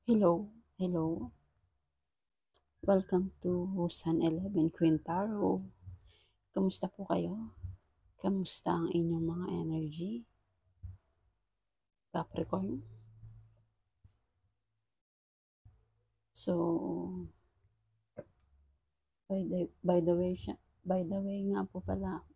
Hello, hello. Welcome to Sun 11 Quintaro. Kamusta po kayo? Kamusta ang inyong mga energy? Capricorn? So, by the way nga po pala,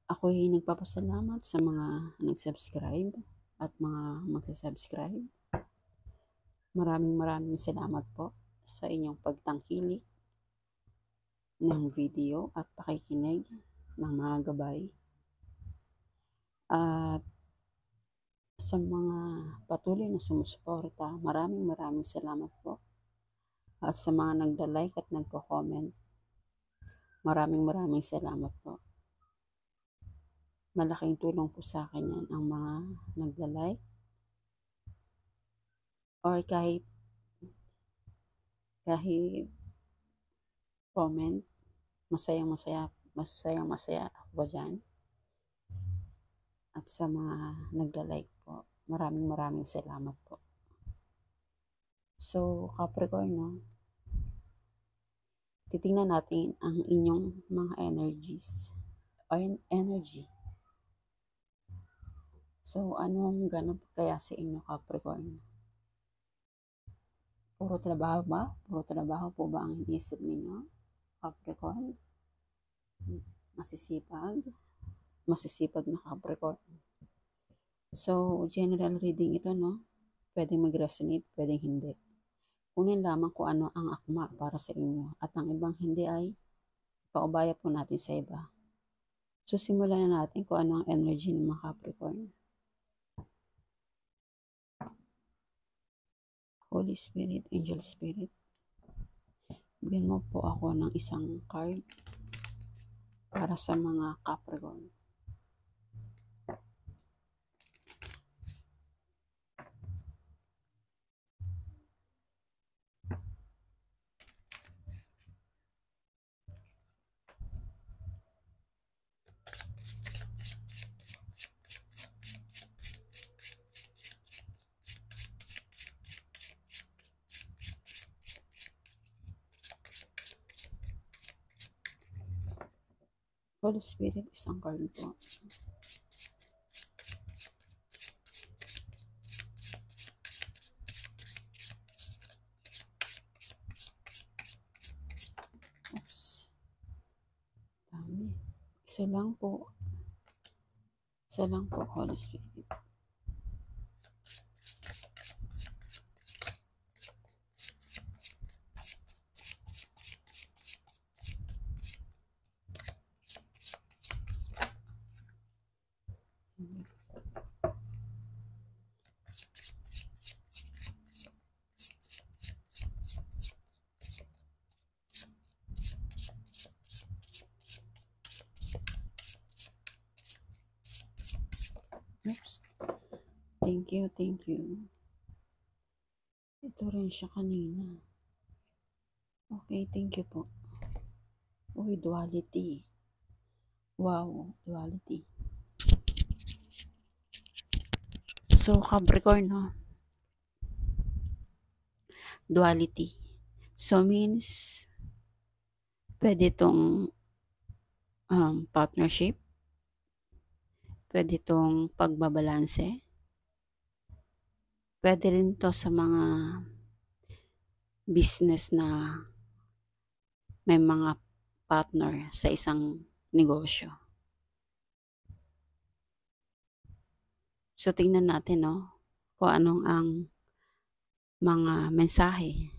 ako'y nagpapasalamat sa mga nag-subscribe at mga magsasubscribe. Maraming salamat po sa inyong pagtangkilik ng video at pakikinig ng mga gabay. At sa mga patuloy na sumusuporta, maraming salamat po. At sa mga nagda-like at nagko-comment, maraming salamat po. Malaking tulong po sa akin yan ang mga nagda-like or kahit comment, masayang-masaya ako dyan. At sa mga nagda-like po, maraming salamat po. So, Capricorn, no? Titingnan natin ang inyong mga energies or energy. So, anong ganap kaya sa inyo, Capricorn? Puro trabaho ba? Puro trabaho po ba ang inisip ninyo, Capricorn? Masisipag na Capricorn. So, general reading ito, no? Pwedeng mag-resonate, pwedeng hindi. Kunin lamang kung ano ang akma para sa inyo at ang ibang hindi ay paubaya po natin sa iba. So, simulan na natin kung ano ang energy ng mga Capricorn. Holy Spirit, Angel Spirit, bigyan mo po ako ng isang card para sa mga Capricorn. Holy Spirit, isang card po. Oops. Dami. Isa lang po, Holy Spirit. Oops. Thank you. Ito rin siya kanina. Okay, thank you po. Uy, duality. Wow, duality. So, Capricorn, no? Duality. So, means, pwede itong partnership, pwede itong pagbabalanse, pwede rin to sa mga business na may mga partner sa isang negosyo. So, tingnan natin, no, kung anong ang mga mensahe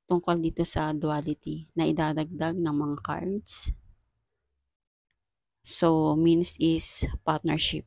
tungkol dito sa duality na idadagdag ng mga cards. So, means is partnership.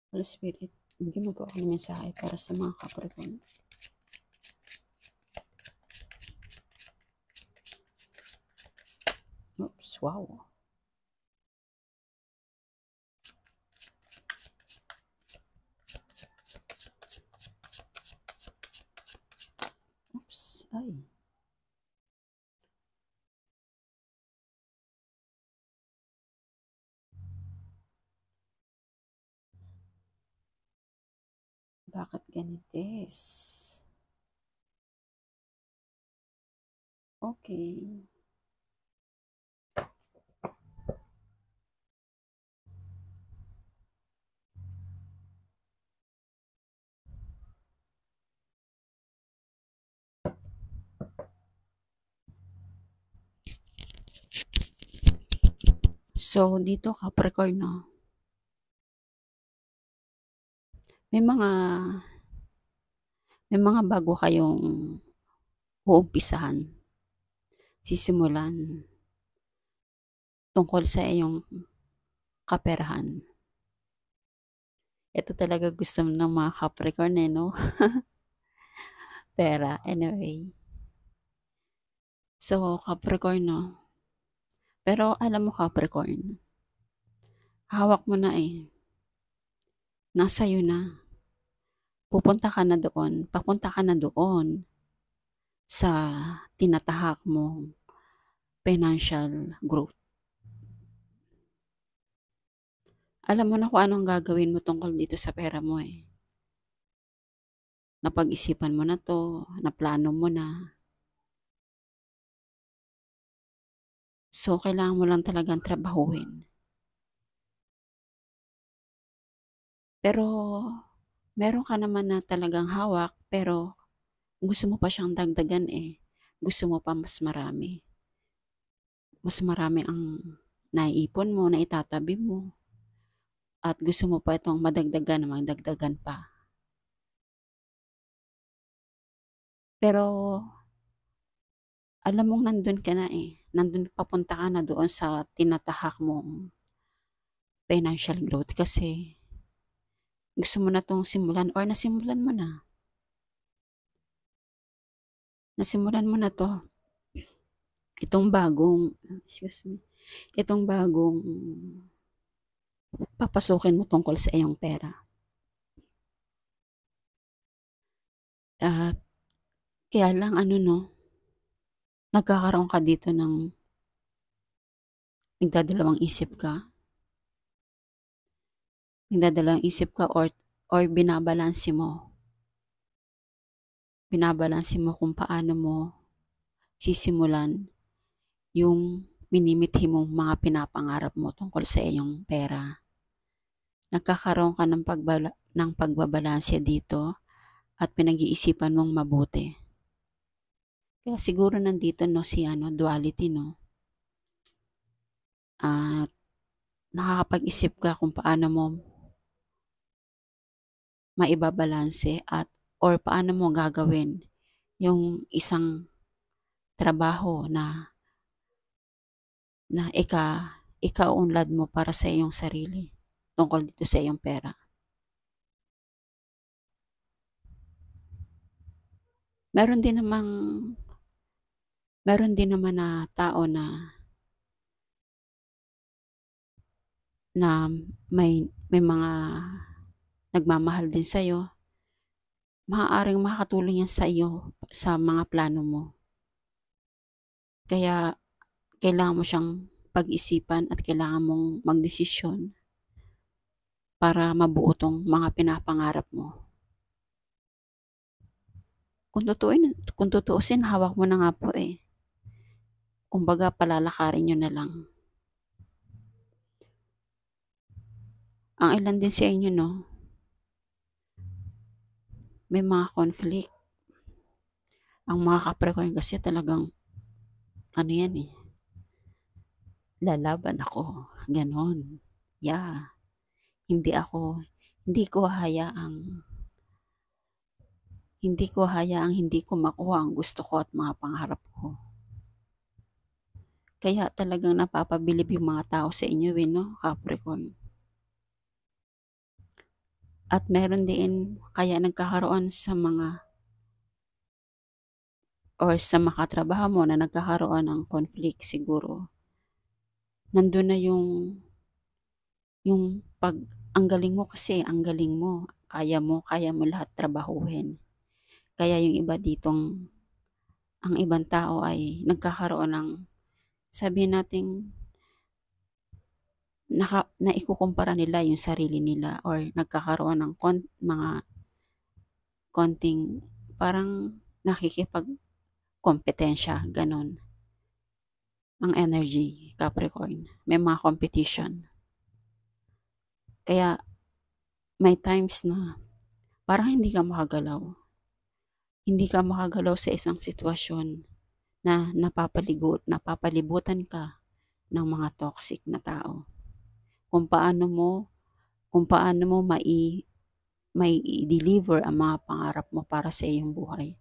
Holy Spirit, Bigyan mo po ako ng mensahe para sa mga Capricorn. Oops, wow. Oops, ay. Bakit ganitis? Okay. So, dito Capricorn, no? May mga bago kayong uumpisahan, sisimulan tungkol sa iyong kaperahan. Ito talaga gusto ng mga Capricorn, no? Pera, anyway. So, Capricorn, no? Pero alam mo, Capricorn, hawak mo na eh. Nasa iyo na. Papunta ka na doon sa tinatahak mong financial growth. Alam mo na kung anong gagawin mo tungkol dito sa pera mo eh. Napag-isipan mo na to, naplano mo na. So, kailangan mo lang talagang trabahuhin. Pero, meron ka naman na talagang hawak, pero gusto mo pa siyang dagdagan eh. Gusto mo pa mas marami. Mas marami ang naiipon mo, na itatabi mo. At gusto mo pa itong magdagdagan pa. Pero, alam mong nandun ka na eh. Nandun, papunta ka na doon sa tinatahak mong financial growth kasi gusto mo na itong simulan or nasimulan mo na. Nasimulan mo na to. Itong bagong papasukin mo tungkol sa iyong pera. At kaya lang nagkakaroon ka dito ng nagdadalawang isip ka or binabalanse mo kung paano mo sisimulan yung minimithi mong mga pinapangarap mo tungkol sa iyong pera. Nagkakaroon ka ng pagbabalanse dito at pinag-iisipan mong mabuti. Kaya siguro nandito si duality, no? At nakakapag-isip ka kung paano mo maibabalanse or paano mo gagawin yung isang trabaho na ikaunlad mo para sa iyong sarili tungkol dito sa iyong pera. Meron din naman na tao na may mga nagmamahal din sa iyo. Maaaring makakatulong yan sa iyo sa mga plano mo. Kaya kailangan mo siyang pag-isipan at kailangan mong magdesisyon para mabuo tong mga pinapangarap mo. Kung tutuusin, hawak mo na nga po eh. Kumbaga, palalakarin nyo na lang. Ang ilan din sa inyo, no? May mga conflict. Ang mga Capricorn kasi talagang, yan eh. Lalaban ako. Ganon. Yeah. Hindi ko hayaang hindi ko makuha ang gusto ko at mga pangarap ko. Kaya talagang napapabilib yung mga tao sa inyo, no, Capricorn. At meron din kaya nagkakaroon sa mga or sa makatrabaho mo na nagkakaroon ng conflict siguro. Nandun na yung ang galing mo kasi, ang galing mo. Kaya mo lahat trabahuhin. Kaya yung iba ditong, ang ibang tao ay nagkakaroon ng, sabihin nating, naikukumpara nila yung sarili nila or nagkakaroon ng mga konting parang nakikipag-kompetensya, ganon. Ang energy, Capricorn. May mga competition. Kaya may times na parang hindi ka makagalaw. Hindi ka makagalaw sa isang sitwasyon na napapalibutan ka ng mga toxic na tao. Kung paano mo may i-deliver ang mga pangarap mo para sa iyong buhay.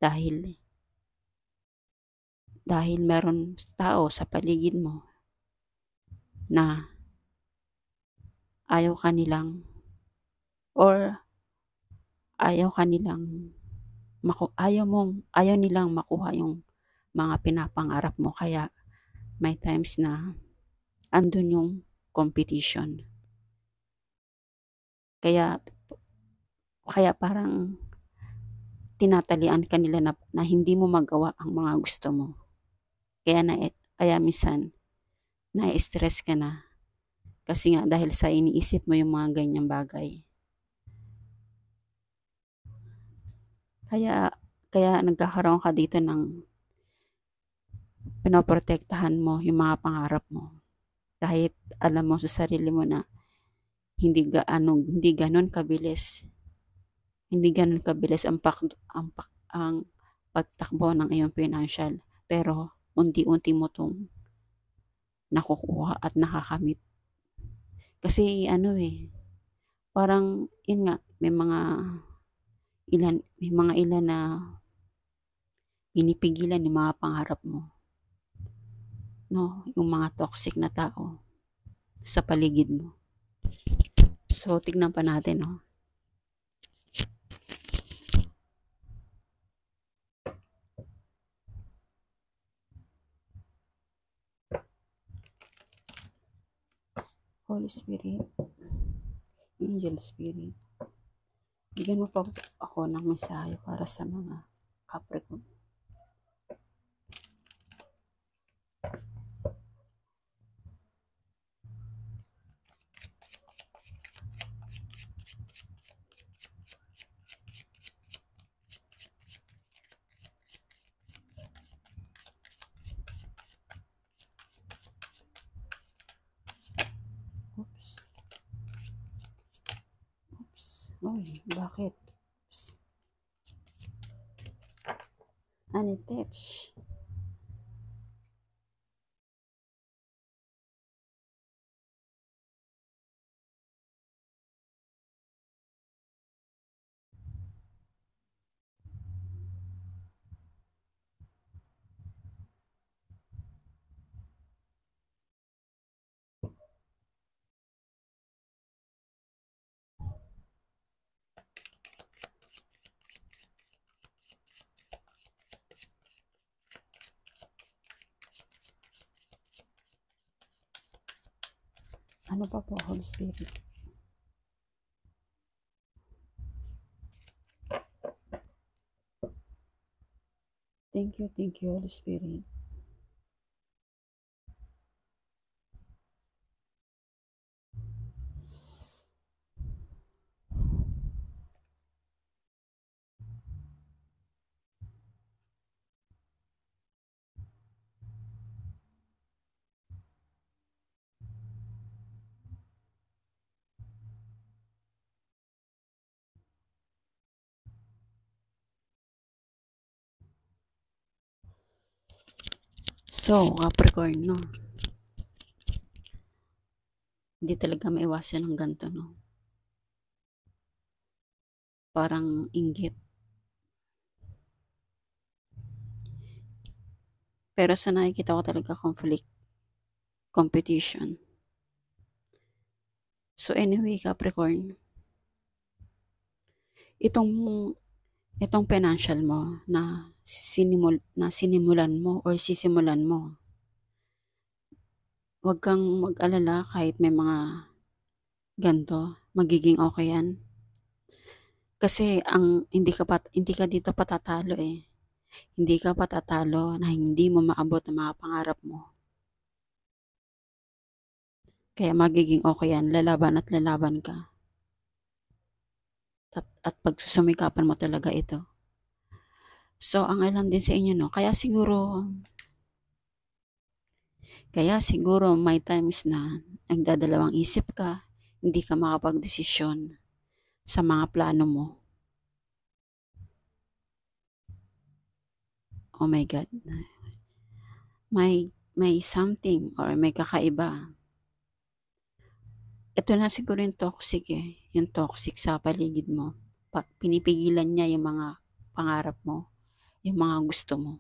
Dahil meron tao sa paligid mo na ayaw kanilang or ayaw kanilang ayaw nilang makuha yung mga pinapangarap mo, kaya may times na andun yung competition. Kaya parang tinatalian ka nila na hindi mo magawa ang mga gusto mo. Kaya minsan na-stress ka na kasi nga dahil sa iniisip mo yung mga ganyang bagay. Kaya nagkakaroon ka dito ng pinoprotektahan mo yung mga pangarap mo. Kahit alam mo sa sarili mo na hindi ganon kabilis. Hindi ganon kabilis ang pagtakbo ng iyong financial. Pero unti-unti mo tong nakukuha at nakakamit. Kasi parang yun nga, may mga ilan na pinipigilan yung mga pangarap mo. No, yung mga toxic na tao sa paligid mo. So, tignan pa natin, no. Holy Spirit, Angel Spirit, bigyan mo pa ako ng mensahe para sa mga Capricorn. Uy, bakit? Oops. Anitech. Ano pa po, Holy Spirit? Thank you, Holy Spirit. So, Capricorn, no? Hindi talaga maiwasan ng ganito, no? Parang inggit. Pero sa nakikita ko talaga conflict, competition. So anyway, Capricorn, itong itong financial mo na sinimulan mo or sisimulan mo. Huwag kang mag-alala kahit may mga ganto, magiging okay yan. Kasi hindi ka dito patatalo eh. Hindi ka patatalo na hindi mo maabot ang mga pangarap mo. Kaya magiging okay yan, lalaban at lalaban ka. At pagsusumikapan mo talaga ito. So, ang alam din sa inyo, no? Kaya siguro may times na nagdadalawang isip ka, hindi ka makapagdesisyon sa mga plano mo. Oh my God. May something or may kakaiba. Ito na siguro yung toxic eh. Yung toxic sa paligid mo. Pinipigilan niya yung mga pangarap mo, yung mga gusto mo.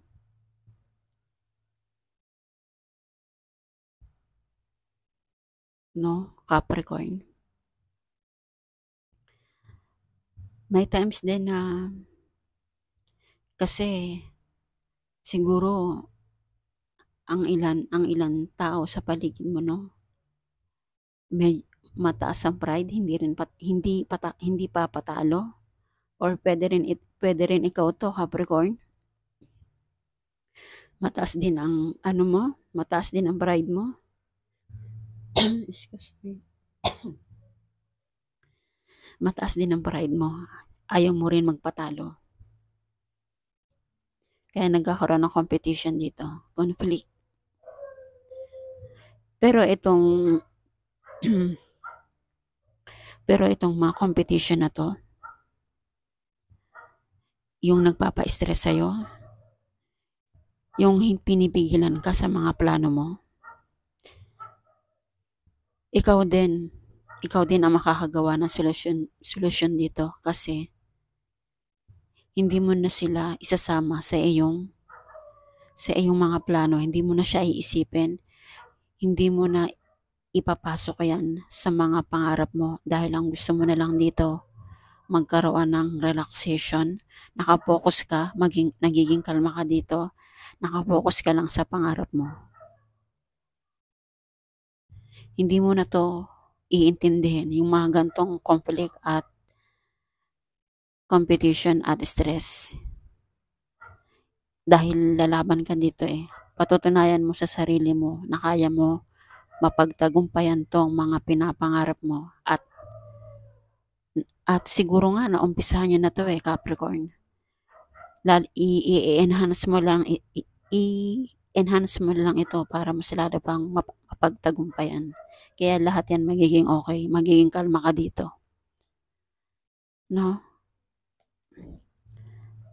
No, Capricorn. May times din na kasi siguro ang ilan tao sa paligid mo, no, may mataas ang pride, hindi pa patalo, or pwede rin ikaw to, Capricorn. Mataas din ang mataas din ang pride mo. Excuse me. Mataas din ang pride mo. Ayaw mo rin magpatalo. Kaya nagkakaroon ng competition dito. Conflict. Pero itong mga competition na to, yung nagpapa-stress sa'yo, yung pinipigilan ka sa mga plano mo, ikaw din ang makakagawa ng solusyon dito kasi hindi mo na sila isasama sa iyong mga plano, hindi mo na siya iisipin, hindi mo na ipapasok yan sa mga pangarap mo dahil ang gusto mo na lang dito magkaroon ng relaxation, nakapokus ka, nagiging kalma ka dito, nakapokus ka lang sa pangarap mo. Hindi mo na to iintindihin yung mga gantong conflict at competition at stress. Dahil lalaban ka dito eh. Patutunayan mo sa sarili mo na kaya mo mapagtagumpayan tong mga pinapangarap mo at siguro nga naumpisahan nyo na to eh, Capricorn. I-enhance mo lang ito para mas lalo pang mapagtagumpayan. Kaya lahat yan magiging okay, magiging kalma ka dito. No?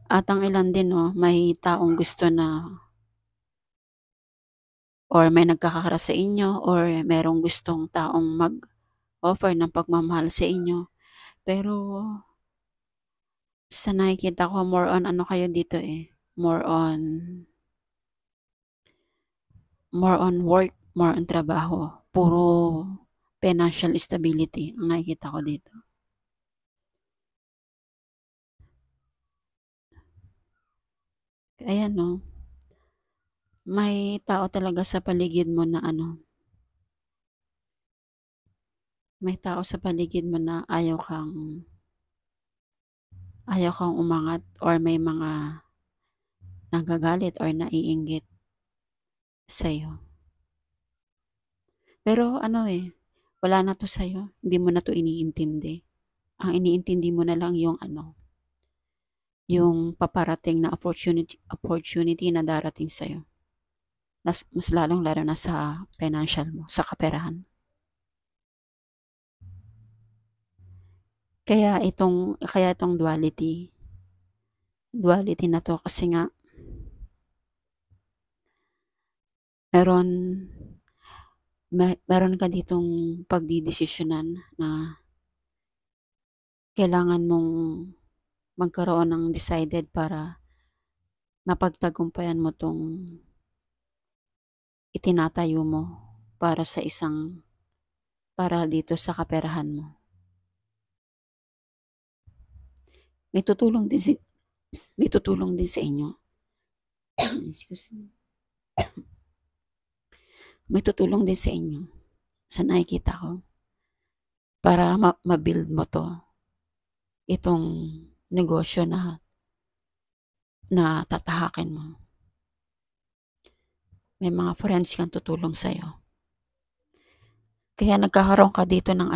At ang ilan din, no, may taong gusto na or may nagkakakara sa inyo or merong gustong taong mag-offer ng pagmamahal sa inyo. Pero sa nakikita ko, more on kayo dito eh. More on work, more on trabaho. Puro financial stability ang nakikita ko dito. Ayan no. May tao talaga sa paligid mo na may tao sa paligid mo na ayaw kang umangat or may mga nagagalit or naiinggit sa'yo. Pero wala na to sa'yo. Hindi mo na to iniintindi. Ang iniintindi mo na lang yung yung paparating na opportunity na darating sa'yo. Mas lalo na sa financial mo, sa kaperahan. Kaya itong duality na to kasi nga meron ka ditong pagdidesisyonan na kailangan mong magkaroon ng decided para mapagtagumpayan mo tong itinatayo mo para dito sa kaperahan mo. may tutulong din may tutulong din sa inyo. Excuse me. May tutulong din sa inyo sa nakikita ko para ma-build mo itong negosyo na tatahakin mo. May mga friends kang tutulong sa'yo. Kaya nagkakaroon ka dito ng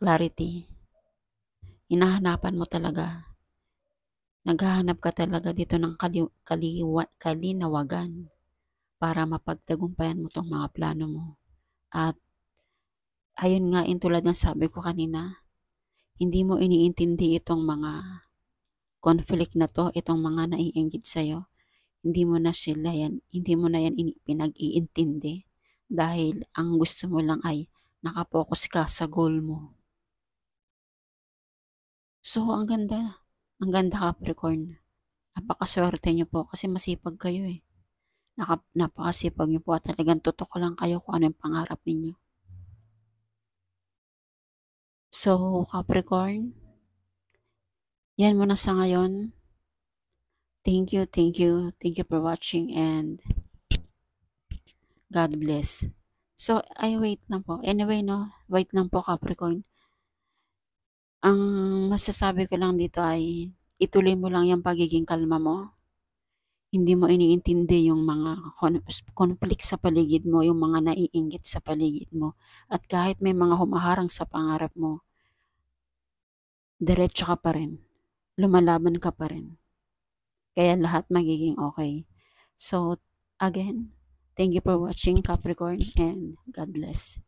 clarity. Hinahanapan mo talaga. Naghahanap ka talaga dito ng kalinawagan para mapagtagumpayan mo tong mga plano mo. At ayun nga, tulad ng sabi ko kanina, hindi mo iniintindi itong mga conflict na to, itong mga naiinggit sa'yo. Hindi mo na yan pinag-iintindi dahil ang gusto mo lang ay nakapokus ka sa goal mo. So, ang ganda Capricorn. Napakaswerte nyo po kasi masipag kayo eh. Napakasipag nyo po at talagang tutok lang kayo kung ano yung pangarap ninyo. So, Capricorn, yan muna sa ngayon. Thank you for watching and God bless. So, wait lang po. Anyway, wait lang po Capricorn. Ang masasabi ko lang dito ay ituloy mo lang yung pagiging kalma mo. Hindi mo iniintindi yung mga conflict sa paligid mo, yung mga naiinggit sa paligid mo. At kahit may mga humaharang sa pangarap mo, diretso ka pa rin. Lumalaban ka pa rin. Kaya lahat magiging okay. So, again, thank you for watching Capricorn and God bless.